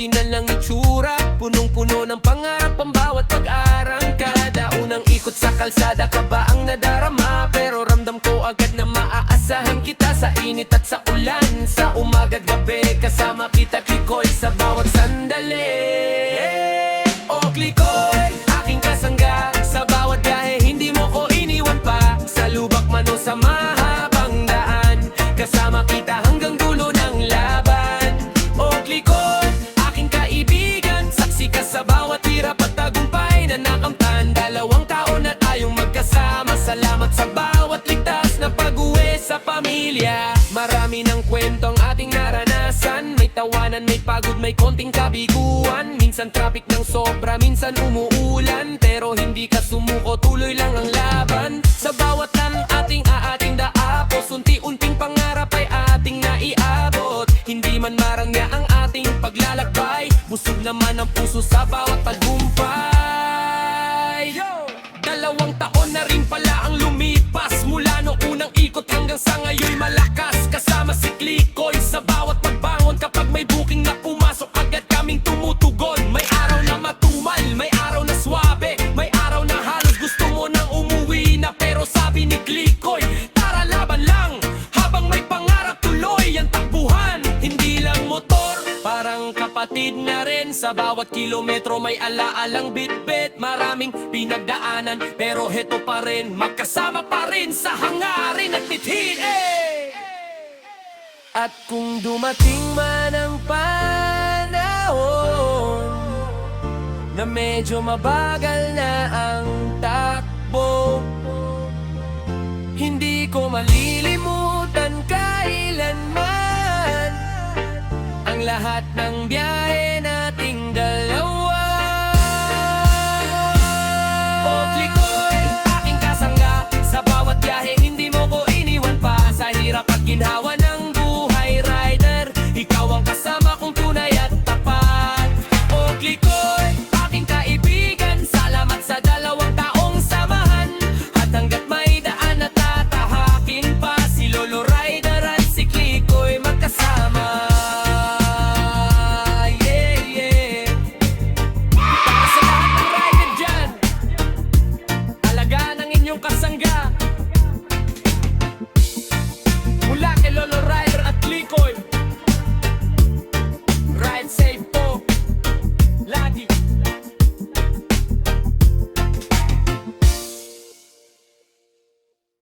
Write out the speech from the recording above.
original ng itsura, punong-puno ng pangarap ang bawat pag-arangkada. Unang ikot sa kalsada ka ba ang nadarama? Pero ramdam ko agad na maaasahan kita sa init at sa ulan. Sa umaga't gabi kasama kita, Klikoy, sa bawat sandali. O Klikoy, aking kasangga, sa bawat biyahe hindi mo ko iniwan pa. Sa lubak man o sa mahabang daan, kasama kita hanggang dulo ng laban. O Klikoy, aking kaibigan, saksi ka sa bawat hirap at tagumpay na nakamtan. 2 taon na tayong magkasama, salamat sa bawat ligtas na pag-uwi sa pamilya. Marami ng kwento ang ating naranasan, may tawanan, may pagod, may konting kabiguan. Minsan traffic ng sobra, minsan umuulan, pero hindi ka sumuko, tuloy lang ang laban. Sa bawat ng ating daapos, unti-unting pangarap ay ating naiabot. Hindi man marangya ang ating paglalakbay, busog naman ang puso sa bawat tagumpay. 2 taon na rin pala ang lumipas, mula noong unang ikot hanggang sa ngayon malakas. Kasama si Klikoy sa bawat pagbangon, kapag may booking na pumasok agad kaming tumutugon. May araw na matumal, may araw na swabe, may araw na halos gusto mo nang umuwi na. Pero sabi ni Klikoy, tara laban lang, habang may pangarap tuloy ang takbuhan. Hindi lang motor, parang kapatid na rin. Sa bawat kilometro may alaalang bitbit, maraming pinagdaanan, pero heto pa rin, magkasama pa rin sa hangarin at mithin. At kung dumating man ang panahon na medyo mabagal na ang takbo, hindi ko malilimutan kailanman ang lahat ng biyahe nating dalawa. O Klikoy, aking kasangga, sa bawat biyahe hindi mo ko iniwan pa. Sa hirap at ginhawa ng buhay, rider, ikaw ang kasama kong tunay at tapat. O Klikoy, aking kaibigan, salamat sa 2 taong samahan. At hanggat may daan na tatahakin pa, si Lolo Rider at si Klikoy magkasama. Para sa lahat ng rider dyan, alagaan ang inyong kasangga.